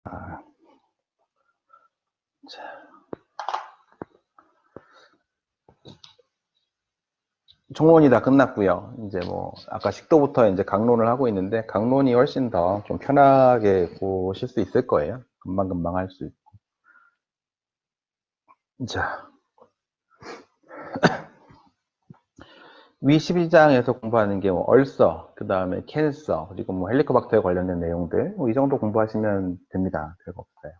자, 총론이 다 끝났고요. 이제 뭐 아까 식도부터 이제 강론을 하고 있는데 강론이 훨씬 더 좀 편하게 보실 수 있을 거예요. 금방금방 할 수 있고. 자, 위 12장에서 공부하는 게 뭐 얼서, 그 다음에 캔서, 그리고 뭐 헬리코박터에 관련된 내용들, 뭐 이 정도 공부하시면 됩니다. 별거 없어요.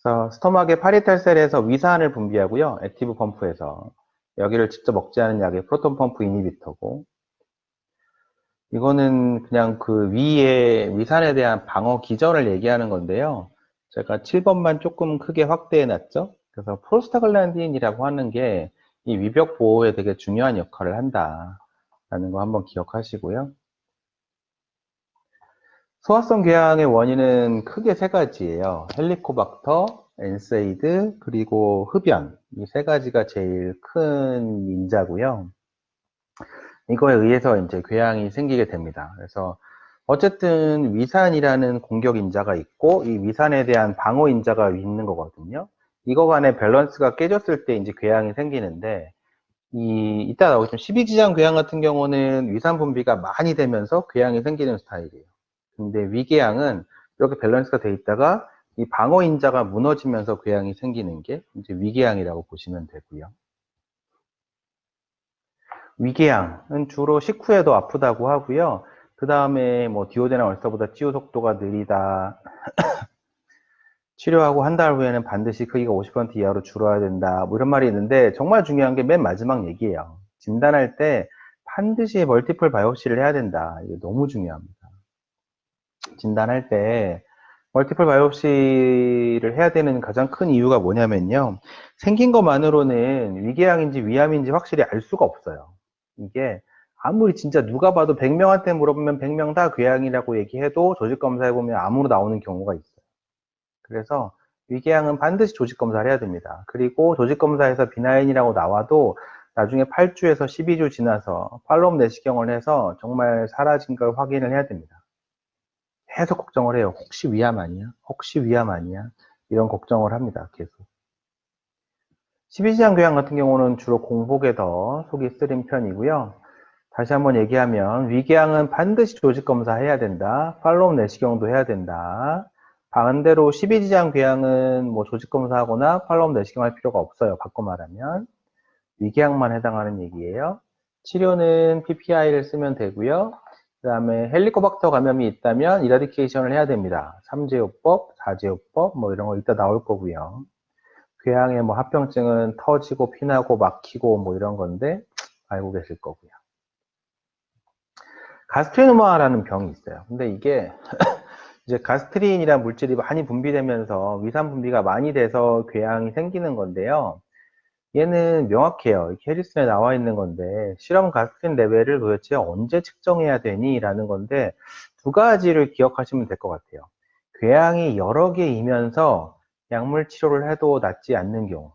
그래서 스토막의 파리탈셀에서 위산을 분비하고요. 액티브 펌프에서 여기를 직접 억제하는 약이 프로톤 펌프 이니비터고, 이거는 그냥 그 위에 위산에 대한 방어 기전을 얘기하는 건데요. 제가 7번만 조금 크게 확대해 놨죠. 그래서 프로스타글란딘이라고 하는 게 이 위벽 보호에 되게 중요한 역할을 한다라는 거 한번 기억하시고요. 소화성 궤양의 원인은 크게 세 가지예요. 헬리코박터, 엔세이드, 그리고 흡연. 이 세 가지가 제일 큰 인자고요. 이거에 의해서 이제 궤양이 생기게 됩니다. 그래서 어쨌든 위산이라는 공격 인자가 있고 이 위산에 대한 방어 인자가 있는 거거든요. 이거 간의 밸런스가 깨졌을 때 이제 궤양이 생기는데 이따 나오겠지만 12지장 궤양 같은 경우는 위산 분비가 많이 되면서 궤양이 생기는 스타일이에요. 근데 위궤양은 이렇게 밸런스가 돼 있다가 이 방어 인자가 무너지면서 궤양이 생기는 게 이제 위궤양이라고 보시면 되고요. 위궤양은 주로 식후에도 아프다고 하고요. 그 다음에 뭐 디오데나 얼서보다 치유 속도가 느리다. 치료하고 한 달 후에는 반드시 크기가 50% 이하로 줄어야 된다. 뭐 이런 말이 있는데 정말 중요한 게 맨 마지막 얘기예요. 진단할 때 반드시 멀티플 바이옵시를 해야 된다. 이게 너무 중요합니다. 진단할 때 멀티플 바이옵시를 해야 되는 가장 큰 이유가 뭐냐면요. 생긴 것만으로는 위궤양인지 위암인지 확실히 알 수가 없어요. 이게 아무리 진짜 누가 봐도 100명한테 물어보면 100명 다 궤양이라고 얘기해도 조직 검사해보면 암으로 나오는 경우가 있어요. 그래서 위궤양은 반드시 조직 검사를 해야 됩니다. 그리고 조직 검사에서 비나인이라고 나와도 나중에 8주에서 12주 지나서 팔로업 내시경을 해서 정말 사라진 걸 확인을 해야 됩니다. 계속 걱정을 해요. 혹시 위암 아니야? 혹시 위암 아니야? 이런 걱정을 합니다. 계속. 12지장 궤양 같은 경우는 주로 공복에 더 속이 쓰린 편이고요. 다시 한번 얘기하면 위궤양은 반드시 조직 검사해야 된다. 팔로우 내시경도 해야 된다. 반대로 12지장 궤양은 뭐 조직 검사하거나 팔로우 내시경 할 필요가 없어요. 바꿔 말하면 위궤양만 해당하는 얘기예요. 치료는 PPI를 쓰면 되고요. 그 다음에 헬리코박터 감염이 있다면 이라디케이션을 해야 됩니다. 3제요법, 4제요법 뭐 이런 거 이따 나올 거고요. 궤양의 뭐 합병증은 터지고 피나고 막히고 뭐 이런 건데 알고 계실 거고요. 가스트리노마라는 병이 있어요. 근데 이게 이제 가스트린이라는 물질이 많이 분비되면서 위산 분비가 많이 돼서 궤양이 생기는 건데요. 얘는 명확해요. 이렇게 해리슨에 나와 있는 건데 실험 가스트린 레벨을 도대체 언제 측정해야 되니? 라는 건데 두 가지를 기억하시면 될 것 같아요. 궤양이 여러 개이면서 약물 치료를 해도 낫지 않는 경우,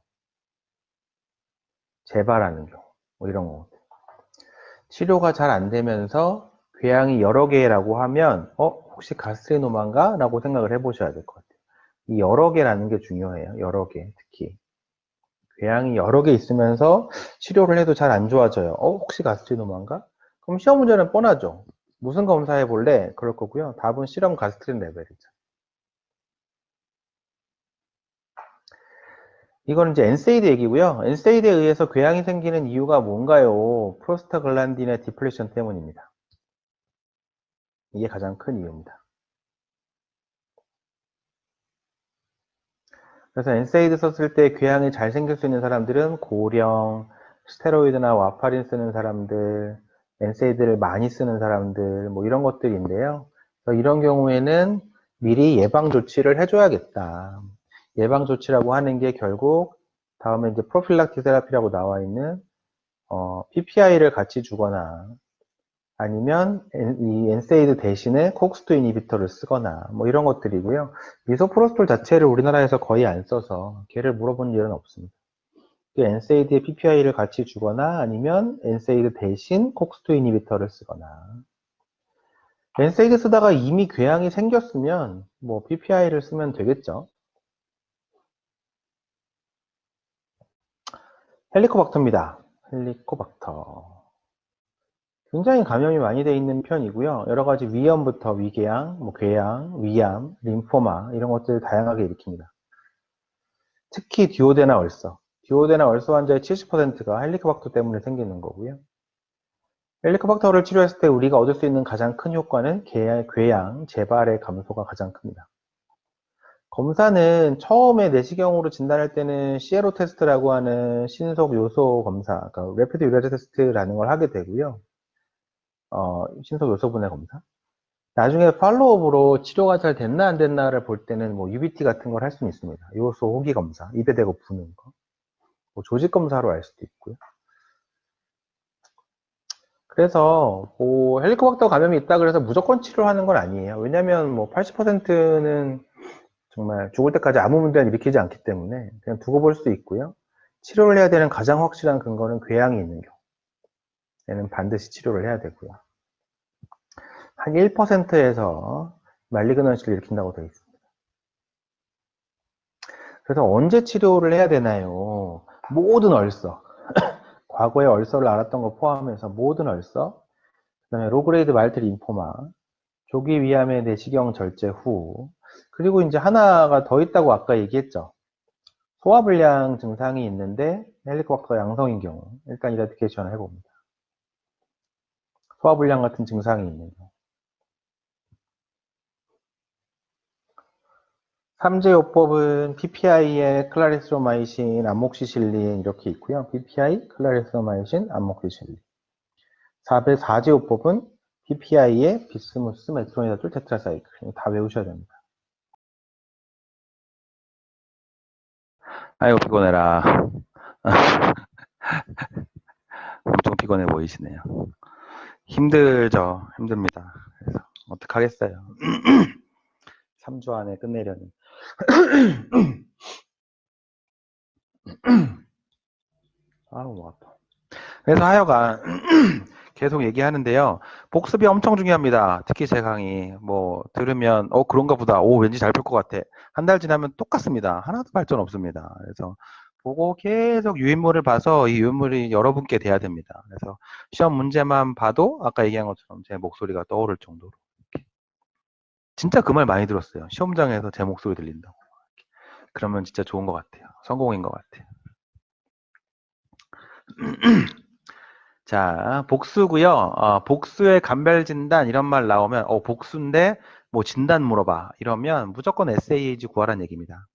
재발하는 경우, 뭐 이런 거. 치료가 잘 안 되면서 궤양이 여러 개라고 하면 혹시 가스트리노마인가? 라고 생각을 해보셔야 될 것 같아요. 이 여러 개라는 게 중요해요. 여러 개 특히. 궤양이 여러 개 있으면서 치료를 해도 잘 안 좋아져요. 혹시 가스트리노마인가? 그럼 시험 문제는 뻔하죠. 무슨 검사해 볼래? 그럴 거고요. 답은 실험 가스트린 레벨이죠. 이거는 이제 엔세이드 얘기고요. 엔세이드에 의해서 궤양이 생기는 이유가 뭔가요? 프로스타글란딘의 디플레이션 때문입니다. 이게 가장 큰 이유입니다. 그래서 엔세이드 썼을 때 궤양이 잘 생길 수 있는 사람들은 고령, 스테로이드나 와파린 쓰는 사람들, 엔세이드를 많이 쓰는 사람들, 뭐 이런 것들인데요. 그래서 이런 경우에는 미리 예방 조치를 해줘야겠다. 예방 조치라고 하는 게 결국 다음에 이제 프로필락틱 테라피라고 나와 있는 PPI를 같이 주거나 아니면 이 엔세이드 대신에 콕스2 이니비터를 쓰거나 뭐 이런 것들이고요. 미소프로스톨 자체를 우리나라에서 거의 안 써서 걔를 물어본 일은 없습니다. 엔세이드에 PPI를 같이 주거나 아니면 엔세이드 대신 콕스2 이니비터를 쓰거나 엔세이드 쓰다가 이미 궤양이 생겼으면 뭐 PPI를 쓰면 되겠죠. 헬리코박터입니다. 헬리코박터. 굉장히 감염이 많이 되어 있는 편이고요. 여러 가지 위염부터 위궤양, 뭐 궤양, 위암, 림포마 이런 것들을 다양하게 일으킵니다. 특히 디오데나 얼서. 디오데나 얼서 환자의 70%가 헬리코박터 때문에 생기는 거고요. 헬리코박터를 치료했을 때 우리가 얻을 수 있는 가장 큰 효과는 궤양, 재발의 감소가 가장 큽니다. 검사는 처음에 내시경으로 진단할 때는 시에로 테스트라고 하는 신속 요소 검사, 그러니까 레피드 유레즈 테스트라는 걸 하게 되고요. 신속 요소 분해 검사. 나중에 팔로우업으로 치료가 잘 됐나 안 됐나를 볼 때는 뭐 UBT 같은 걸 할 수는 있습니다. 요소 호기 검사, 입에 대고 부는 거. 뭐 조직 검사로 알 수도 있고요. 그래서 뭐 헬리코박터 감염이 있다 그래서 무조건 치료하는 건 아니에요. 왜냐면 뭐 80%는 정말 죽을 때까지 아무 문제는 일으키지 않기 때문에 그냥 두고 볼 수 있고요. 치료를 해야 되는 가장 확실한 근거는 궤양이 있는 경우. 얘는 반드시 치료를 해야 되고요. 한 1%에서 말리그넌시를 일으킨다고 되어 있습니다. 그래서 언제 치료를 해야 되나요? 모든 얼서, 과거의 얼서를 앓았던 거 포함해서 모든 얼서, 그다음에 로그레이드 말트 림포마, 조기 위암의 내시경 절제 후, 그리고 이제 하나가 더 있다고 아까 얘기했죠. 소화불량 증상이 있는데 헬리코박터 양성인 경우 일단 이라디케이션을 해봅니다. 소화불량 같은 증상이 있는 경우. 3제요법은 PPI에 클라리스로마이신, 암목시실린 이렇게 있고요. PPI, 클라리스로마이신, 암목시실린. 4제요법은 PPI에 비스무스, 메트로니다톨, 테트라사이클. 다 외우셔야 됩니다. 아이고 피곤해라. 엄청 피곤해 보이시네요. 힘들죠. 힘듭니다. 그래서 어떡하겠어요. 3주 안에 끝내려니. 아우 아파. 그래서 하여간 계속 얘기하는데요. 복습이 엄청 중요합니다. 특히 제 강의 뭐 들으면 그런가 보다. 왠지 잘 풀 것 같아. 한 달 지나면 똑같습니다. 하나도 발전 없습니다. 그래서 보고 계속 유인물을 봐서 이 유인물이 여러분께 돼야 됩니다. 그래서 시험 문제만 봐도 아까 얘기한 것처럼 제 목소리가 떠오를 정도로. 진짜 그 말 많이 들었어요. 시험장에서 제 목소리 들린다고. 그러면 진짜 좋은 것 같아요. 성공인 것 같아요. 자, 복수고요. 복수의 감별 진단 이런 말 나오면 복수인데 뭐 진단 물어봐 이러면 무조건 SAH 구하라는 얘기입니다.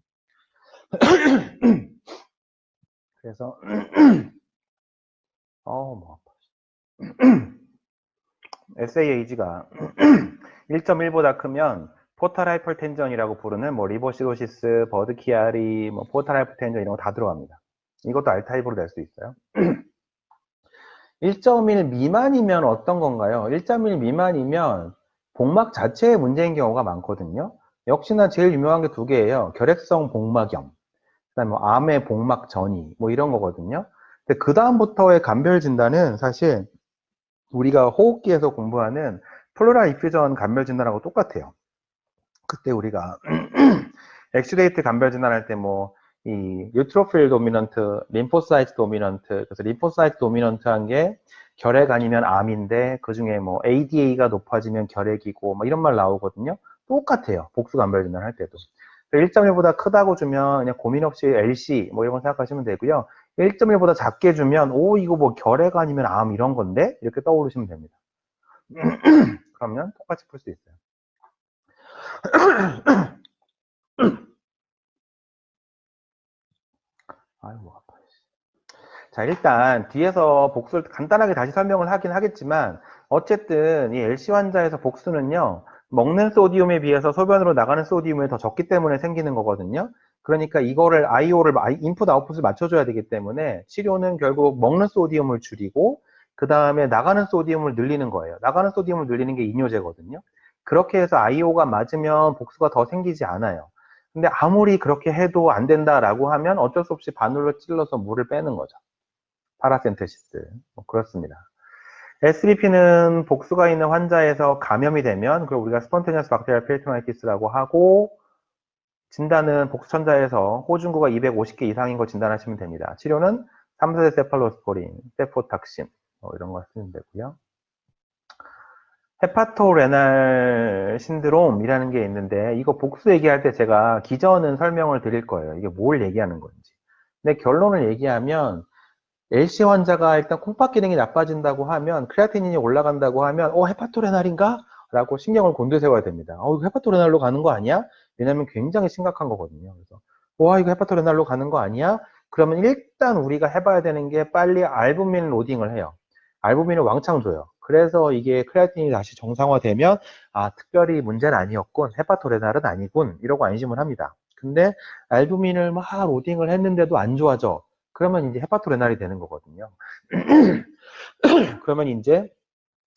그래서 뭐 SAH가 1.1보다 크면 포탈 하이퍼텐전이라고 부르는 뭐 리버시로시스, 버드키아리, 뭐 포탈 하이퍼텐전 이런 거 다 들어갑니다. 이것도 R타입으로 낼 수 있어요. 1.1 미만이면 어떤 건가요? 1.1 미만이면 복막 자체의 문제인 경우가 많거든요. 역시나 제일 유명한 게 두 개예요. 결핵성 복막염, 그다음에 뭐 암의 복막 전이, 뭐 이런 거거든요. 근데 그 다음부터의 감별 진단은 사실 우리가 호흡기에서 공부하는 플로랄 이퓨전 감별 진단하고 똑같아요. 그때 우리가 엑스레이트 감별 진단할 때 뭐 이 유트로필 도미넌트, 림포사이트 도미넌트, 그래서 림포사이트 도미넌트한 게 결핵 아니면 암인데 그 중에 뭐 ADA가 높아지면 결핵이고 뭐 이런 말 나오거든요. 똑같아요. 복수 감별 진단 할 때도. 1.1보다 크다고 주면 그냥 고민 없이 LC 뭐 이런 거 생각하시면 되고요. 1.1보다 작게 주면 이거 뭐 결핵 아니면 암 이런 건데 이렇게 떠오르시면 됩니다. 그러면 똑같이 풀 수 있어요. 아이고 아파. 자, 일단 뒤에서 복수를 간단하게 다시 설명을 하긴 하겠지만 어쨌든 이 LC 환자에서 복수는요, 먹는 소디움에 비해서 소변으로 나가는 소디움이 더 적기 때문에 생기는 거거든요. 그러니까 이거를 IO를 인풋 아웃풋을 맞춰줘야 되기 때문에 치료는 결국 먹는 소디움을 줄이고 그 다음에 나가는 소디움을 늘리는 거예요. 나가는 소디움을 늘리는 게 이뇨제거든요. 그렇게 해서 IO가 맞으면 복수가 더 생기지 않아요. 근데 아무리 그렇게 해도 안 된다라고 하면 어쩔 수 없이 바늘로 찔러서 물을 빼는 거죠. 파라센테시스. 뭐 그렇습니다. SBP는 복수가 있는 환자에서 감염이 되면 그걸 우리가 스폰테니어스 박테리얼 페리토나이티스라고 하고, 진단은 복수천자에서 호중구가 250개 이상인 거 진단하시면 됩니다. 치료는 3세대 세팔로스포린, 세포탁신 이런 거 쓰면 되고요. 헤파토레날 신드롬이라는 게 있는데, 이거 복수 얘기할 때 제가 기전은 설명을 드릴 거예요. 이게 뭘 얘기하는 건지. 근데 결론을 얘기하면 LC 환자가 일단 콩팥 기능이 나빠진다고 하면, 크레아티닌이 올라간다고 하면 헤파토레날인가? 라고 신경을 곤두세워야 됩니다. 이거 헤파토레날로 가는 거 아니야? 왜냐면 굉장히 심각한 거거든요. 그래서 이거 헤파토레날로 가는 거 아니야? 그러면 일단 우리가 해봐야 되는 게 빨리 알부민 로딩을 해요. 알부민을 왕창 줘요. 그래서 이게 크레아티닌이 다시 정상화되면 특별히 문제는 아니었군, 헤파토레날은 아니군, 이러고 안심을 합니다. 근데 알부민을 막 로딩을 했는데도 안 좋아져. 그러면 이제 헤파토레날이 되는 거거든요. 그러면 이제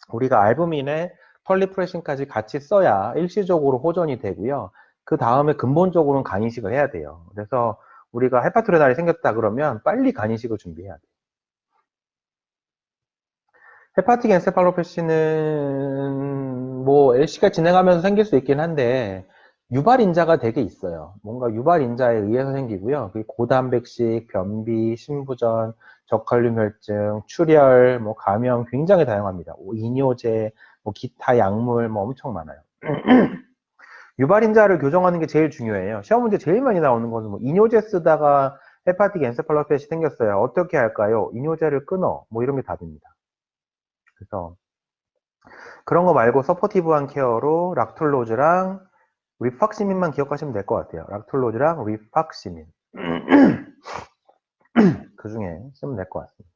우리가 알부민에 펄리프레신까지 같이 써야 일시적으로 호전이 되고요. 그 다음에 근본적으로는 간이식을 해야 돼요. 그래서 우리가 헤파토레날이 생겼다 그러면 빨리 간이식을 준비해야 돼요. 헤파틱 엔세팔로패시는 LC가 진행하면서 생길 수 있긴 한데 유발인자가 되게 있어요. 뭔가 유발인자에 의해서 생기고요. 고단백식, 변비, 신부전, 저칼륨 혈증, 출혈, 감염 굉장히 다양합니다. 이뇨제, 기타 약물 엄청 많아요. 유발인자를 교정하는 게 제일 중요해요. 시험 문제 제일 많이 나오는 것은 이뇨제 쓰다가 헤파틱 엔세팔로패시 생겼어요. 어떻게 할까요? 이뇨제를 끊어. 이런 게 답입니다. 그래서 그런 거 말고 서포티브한 케어로 락톨로즈랑 리팍시민만 기억하시면 될 것 같아요. 락톨로즈랑 리팍시민. 그 중에 쓰면 될 것 같습니다.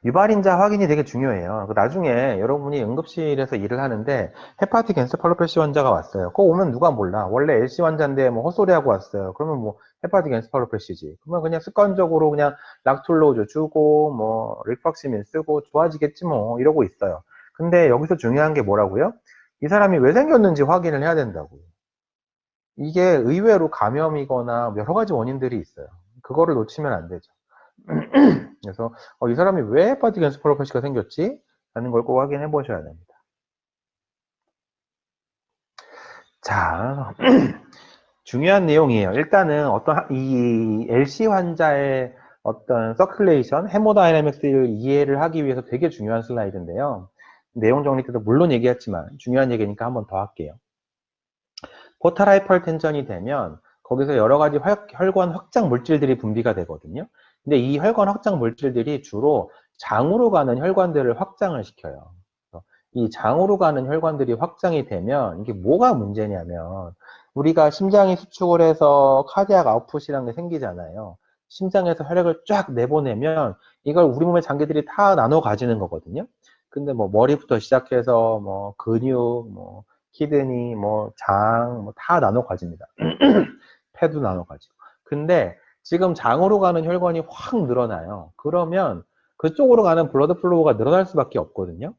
유발인자 확인이 되게 중요해요. 나중에 여러분이 응급실에서 일을 하는데 헤파틱 엔세팔로패시 환자가 왔어요. 그거 오면 누가 몰라. 원래 LC 환자인데 헛소리하고 왔어요. 그러면 헤파틱 엔세팔로패시지. 그러면 그냥 습관적으로 그냥 락톨로즈 주고 리팍시민 쓰고 좋아지겠지 이러고 있어요. 근데 여기서 중요한 게 뭐라고요? 이 사람이 왜 생겼는지 확인을 해야 된다고. 이게 의외로 감염이거나 여러 가지 원인들이 있어요. 그거를 놓치면 안 되죠. 그래서 이 사람이 왜 헤파틱 엔세팔로패시가 생겼지? 라는 걸 꼭 확인해 보셔야 됩니다. 자, 중요한 내용이에요. 일단은 이 LC 환자의 어떤 서큘레이션, 헤모다이내믹스를 이해를 하기 위해서 되게 중요한 슬라이드인데요. 내용 정리 때도 물론 얘기했지만 중요한 얘기니까 한번 더 할게요. 포탈 하이퍼텐전이 되면 거기서 여러 가지 혈관 확장 물질들이 분비가 되거든요. 근데 이 혈관 확장 물질들이 주로 장으로 가는 혈관들을 확장을 시켜요. 이 장으로 가는 혈관들이 확장이 되면 이게 뭐가 문제냐면, 우리가 심장이 수축을 해서 카디악 아웃풋이라는 게 생기잖아요. 심장에서 혈액을 쫙 내보내면 이걸 우리 몸의 장기들이 다 나눠 가지는 거거든요. 근데 머리부터 시작해서 근육, 키드니, 장, 다 나눠 가집니다. 폐도 나눠 가지고. 근데 지금 장으로 가는 혈관이 확 늘어나요. 그러면 그쪽으로 가는 블러드 플로우가 늘어날 수밖에 없거든요.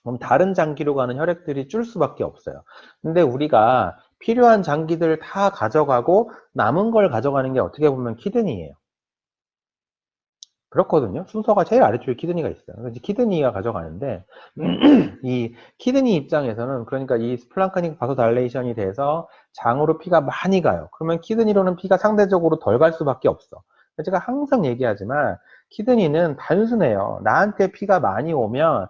그럼 다른 장기로 가는 혈액들이 줄 수밖에 없어요. 근데 우리가 필요한 장기들 다 가져가고 남은 걸 가져가는 게 어떻게 보면 키드니예요. 그렇거든요. 순서가 제일 아래쪽에 키드니가 있어요. 그래서 키드니가 가져가는데 이 키드니 입장에서는, 그러니까 이 스플랑크닉 바소달레이션이 돼서 장으로 피가 많이 가요. 그러면 키드니로는 피가 상대적으로 덜 갈 수밖에 없어. 제가 항상 얘기하지만 키드니는 단순해요. 나한테 피가 많이 오면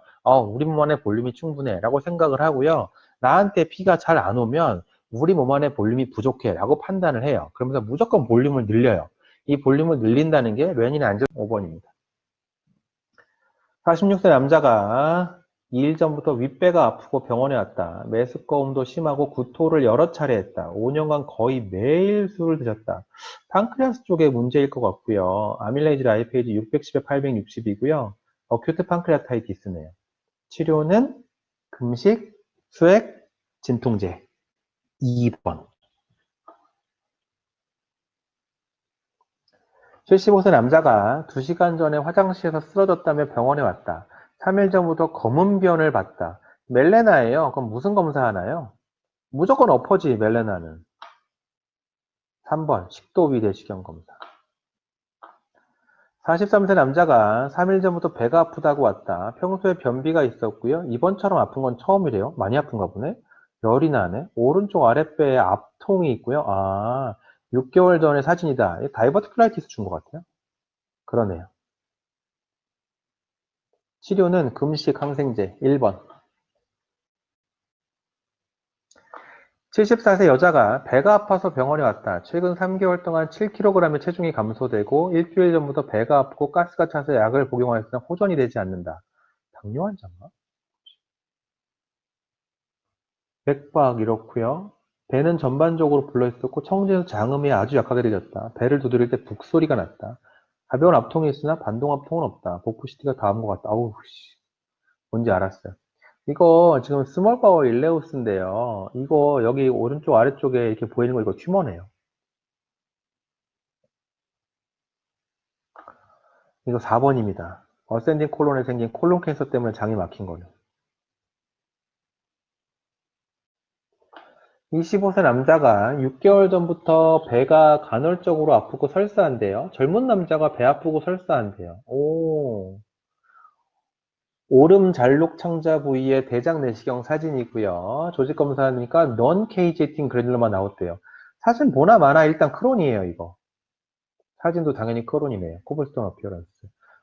우리 몸 안에 볼륨이 충분해 라고 생각을 하고요. 나한테 피가 잘 안 오면 우리 몸 안에 볼륨이 부족해 라고 판단을 해요. 그러면서 무조건 볼륨을 늘려요. 이 볼륨을 늘린다는 게 레닌의 안전 5번입니다. 46세 남자가 2일 전부터 윗배가 아프고 병원에 왔다. 메스꺼움도 심하고 구토를 여러 차례 했다. 5년간 거의 매일 술을 드셨다. 판크레아스 쪽에 문제일 것 같고요. 아밀레이즈 라이페이지 610에 860이고요. 어큐트 판크레아타이티스네요. 치료는 금식, 수액, 진통제. 2번. 75세 남자가 2시간 전에 화장실에서 쓰러졌다며 병원에 왔다. 3일 전부터 검은 변을 봤다. 멜레나예요. 그럼 무슨 검사 하나요? 무조건 엎어지, 멜레나는. 3번 식도 위내시경 검사. 43세 남자가 3일 전부터 배가 아프다고 왔다. 평소에 변비가 있었고요. 이번처럼 아픈 건 처음이래요. 많이 아픈가 보네. 열이 나네. 오른쪽 아랫배에 압통이 있고요. 6개월 전의 사진이다. 다이버티클라이티스 준 것 같아요. 그러네요. 치료는 금식 항생제 1번. 74세 여자가 배가 아파서 병원에 왔다. 최근 3개월 동안 7kg의 체중이 감소되고 일주일 전부터 배가 아프고 가스가 차서 약을 복용하였으나 호전이 되지 않는다. 당뇨 환자인가? 맥박 이렇고요. 배는 전반적으로 불러있었고 청진에서 장음이 아주 약하게 들렸다. 배를 두드릴 때 북소리가 났다. 가벼운 압통이 있으나 반동 압통은 없다. 복부 CT가 다음 것 같다. 아우 씨. 뭔지 알았어요. 이거 지금 스몰 바울 일레우스인데요. 이거 여기 오른쪽 아래쪽에 이렇게 보이는 거 이거 튜머네요. 이거 4번입니다. 어센딩 콜론에 생긴 콜론 캔서 때문에 장이 막힌 거예요. 25세 남자가 6개월 전부터 배가 간헐적으로 아프고 설사한대요. 젊은 남자가 배 아프고 설사한대요. 오름 잘록 창자 부위의 대장 내시경 사진이고요. 조직 검사하니까 넌 케이제팅 그래듈러만 나왔대요. 사진 보나 마나 일단 크론이에요, 이거. 사진도 당연히 크론이네요. 코블스톤 어피어런스.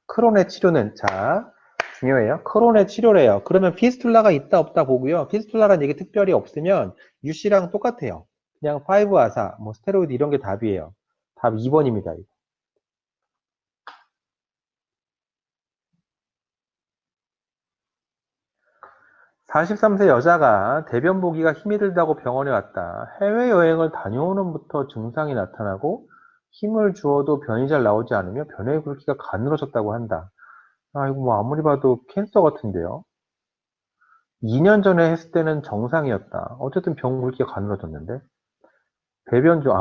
크론의 치료는 자 중요해요. 크론의 치료래요. 그러면 피스툴라가 있다 없다 보고요. 피스툴라라는 얘기 특별히 없으면 UC랑 똑같아요. 그냥 5아사, 뭐 스테로이드 이런 게 답이에요. 답 2번입니다. 43세 여자가 대변 보기가 힘이 들다고 병원에 왔다. 해외여행을 다녀오는부터 증상이 나타나고 힘을 주어도 변이 잘 나오지 않으며 변의 굵기가 가늘어졌다고 한다. 이거 뭐 아무리 봐도 캔서 같은데요. 2년 전에 했을 때는 정상이었다. 어쨌든 병 굵기가 가늘어졌는데. 배변조,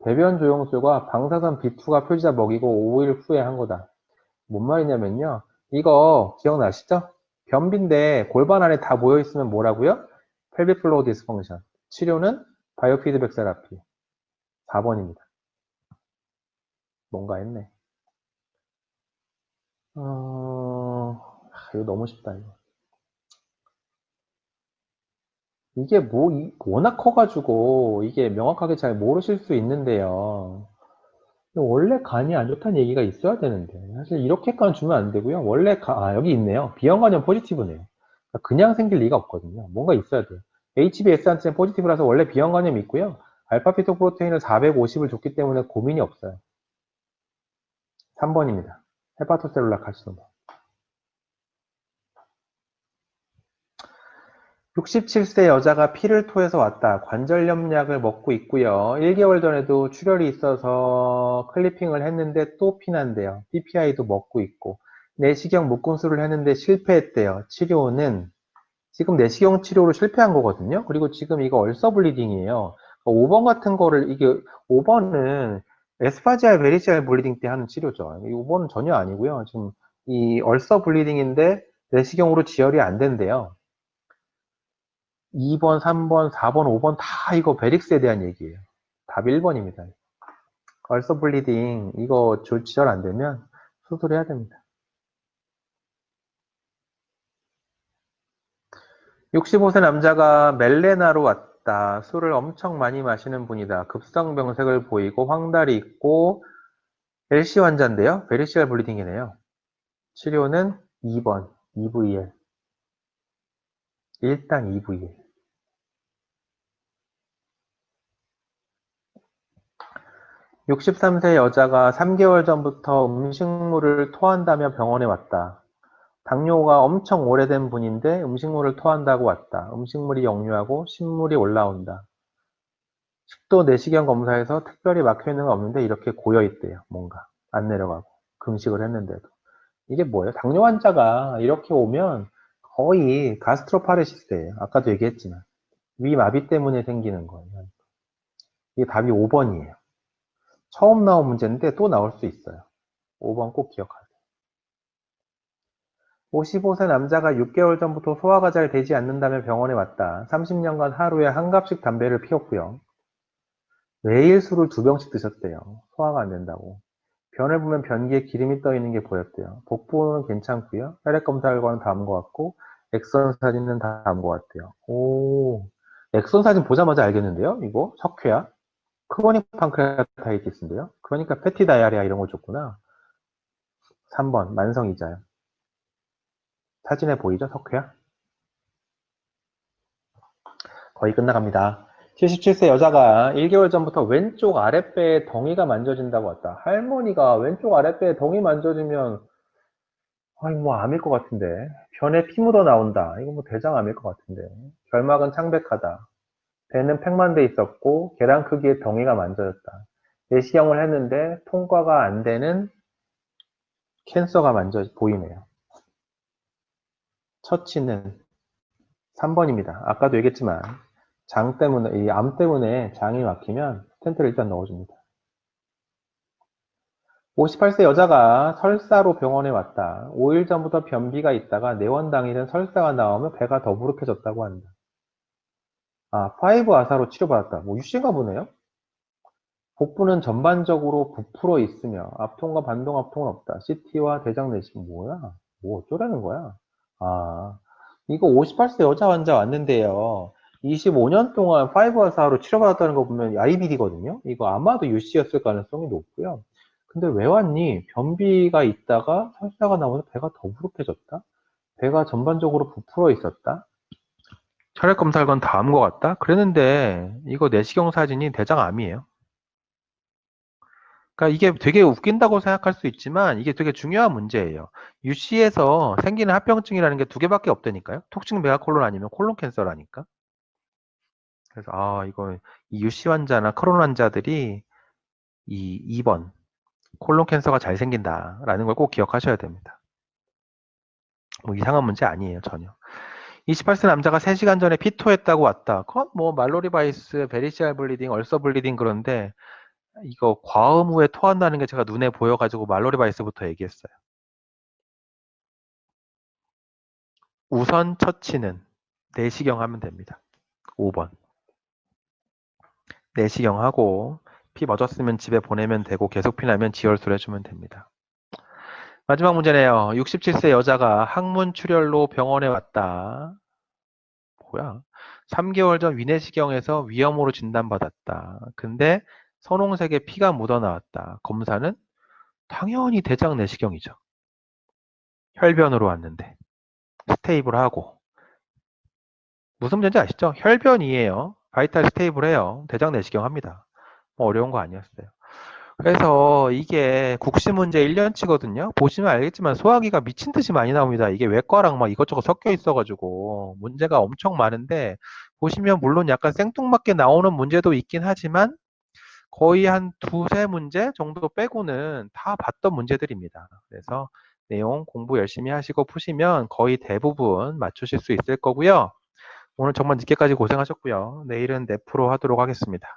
배변 조영술과 방사선 B2가 표지자 먹이고 5일 후에 한 거다. 뭔 말이냐면요. 이거 기억나시죠? 변비인데 골반 안에 다 모여있으면 뭐라고요? pelvic floor dysfunction. 치료는 바이오피드백 세라피. 4번입니다. 뭔가 했네. 이거 너무 쉽다, 이거. 이게 뭐, 워낙 커가지고, 이게 명확하게 잘 모르실 수 있는데요. 원래 간이 안 좋다는 얘기가 있어야 되는데. 사실 이렇게까지 주면 안 되고요. 원래, 여기 있네요. 비형간염 포지티브네요. 그냥 생길 리가 없거든요. 뭔가 있어야 돼요. HbS 안티젠 포지티브라서 원래 비형간염이 있고요. 알파피토 프로테인을 450을 줬기 때문에 고민이 없어요. 3번입니다. 헤파토셀룰라 카시노마. 67세 여자가 피를 토해서 왔다. 관절염 약을 먹고 있고요. 1개월 전에도 출혈이 있어서 클리핑을 했는데 또 피난대요. PPI도 먹고 있고 내시경 묶음술을 했는데 실패했대요. 치료는 지금 내시경 치료로 실패한 거거든요. 그리고 지금 이거 얼서 블리딩이에요. 5번 같은 거를 이게 5번은 에스파지알 베리시알 블리딩 때 하는 치료죠. 5번은 전혀 아니고요. 지금 이 얼서 블리딩인데 내시경으로 지혈이 안 된대요. 2번, 3번, 4번, 5번 다 이거 베릭스에 대한 얘기예요. 답 1번입니다. 얼서 블리딩 이거 조치절 안 되면 수술해야 됩니다. 65세 남자가 멜레나로 왔다. 술을 엄청 많이 마시는 분이다. 급성병색을 보이고 황달이 있고 LC 환자인데요. 베리시알 블리딩이네요. 치료는 2번, EVL. 일단 EVL. 63세 여자가 3개월 전부터 음식물을 토한다며 병원에 왔다. 당뇨가 엄청 오래된 분인데 음식물을 토한다고 왔다. 음식물이 역류하고 신물이 올라온다. 식도 내시경 검사에서 특별히 막혀있는 건 없는데 이렇게 고여있대요. 뭔가 안 내려가고 금식을 했는데도. 이게 뭐예요? 당뇨 환자가 이렇게 오면 거의 가스트로파레시스예요. 아까도 얘기했지만 위마비 때문에 생기는 거예요. 이게 답이 5번이에요. 처음 나온 문제인데 또 나올 수 있어요. 5번 꼭 기억하세요. 55세 남자가 6개월 전부터 소화가 잘 되지 않는다며 병원에 왔다. 30년간 하루에 한 갑씩 담배를 피웠고요. 매일 술을 2병씩 드셨대요. 소화가 안 된다고. 변을 보면 변기에 기름이 떠 있는 게 보였대요. 복부는 괜찮고요. 혈액 검사 결과는 다음과 같고 엑선 사진은 다음과 같대요. 오, 엑선 사진 보자마자 알겠는데요? 이거 석회야? 크로닉 판크레아타이티스인데요. 그러니까 패티 다이아리아 이런 거 줬구나. 3번 만성이자요. 사진에 보이죠? 석회야? 거의 끝나갑니다. 77세 여자가 1개월 전부터 왼쪽 아랫배에 덩이가 만져진다고 했다. 할머니가 왼쪽 아랫배에 덩이 만져지면 아니 뭐 암일 것 같은데. 변에 피 묻어 나온다. 이거 뭐 대장암일 것 같은데. 결막은 창백하다. 배는 팽만돼 있었고 계란 크기의 덩이가 만져졌다. 내시경을 했는데 통과가 안 되는 캔서가 보이네요. 처치는 3번입니다. 아까도 얘기했지만 장 때문에 이 암 때문에 장이 막히면 스텐트를 일단 넣어줍니다. 58세 여자가 설사로 병원에 왔다. 5일 전부터 변비가 있다가 내원 당일은 설사가 나오면 배가 더부룩해졌다고 한다. 아, 5 아사로 치료받았다. 뭐 유씨인가 보네요. 복부는 전반적으로 부풀어 있으며 압통과 반동 압통은 없다. CT와 대장 내시경 뭐야? 뭐 어쩌라는 거야? 아, 이거 58세 여자 환자 왔는데요. 25년 동안 5 아사로 치료받았다는 거 보면 IBD거든요. 이거 아마도 UC였을 가능성이 높고요. 근데 왜 왔니? 변비가 있다가 설사가 나오면서 배가 더부룩해졌다? 배가 전반적으로 부풀어 있었다? 혈액 검사 결과는 다음과 같다? 그랬는데 이거 내시경 사진이 대장암이에요. 그러니까 이게 되게 웃긴다고 생각할 수 있지만 이게 되게 중요한 문제예요. UC에서 생기는 합병증이라는 게 두 개밖에 없다니까요. 톡식 메가콜론 아니면 콜론 캔서라니까. 그래서 이거 이 UC 환자나 크론 환자들이 이 2번 콜론 캔서가 잘 생긴다라는 걸 꼭 기억하셔야 됩니다. 뭐 이상한 문제 아니에요, 전혀. 28세 남자가 3시간 전에 피토했다고 왔다. 그건 뭐 말로리바이스, 베리시알 블리딩, 얼서 블리딩 그런데 이거 과음 후에 토한다는 게 제가 눈에 보여가지고 말로리바이스부터 얘기했어요. 우선 처치는 내시경 하면 됩니다. 5번. 내시경 하고 피 멎었으면 집에 보내면 되고 계속 피나면 지혈술 해주면 됩니다. 마지막 문제네요. 67세 여자가 항문 출혈로 병원에 왔다. 뭐야? 3개월 전 위내시경에서 위염으로 진단받았다. 근데 선홍색의 피가 묻어나왔다. 검사는 당연히 대장 내시경이죠. 혈변으로 왔는데 스테이블하고 무슨 문제인지 아시죠? 혈변이에요. 바이탈 스테이블해요. 대장 내시경 합니다. 뭐 어려운 거 아니었어요. 그래서 이게 국시 문제 1년치거든요. 보시면 알겠지만 소화기가 미친 듯이 많이 나옵니다. 이게 외과랑 막 이것저것 섞여 있어가지고 문제가 엄청 많은데 보시면 물론 약간 생뚱맞게 나오는 문제도 있긴 하지만 거의 한 두세 문제 정도 빼고는 다 봤던 문제들입니다. 그래서 내용 공부 열심히 하시고 푸시면 거의 대부분 맞추실 수 있을 거고요. 오늘 정말 늦게까지 고생하셨고요. 내일은 내 프로 하도록 하겠습니다.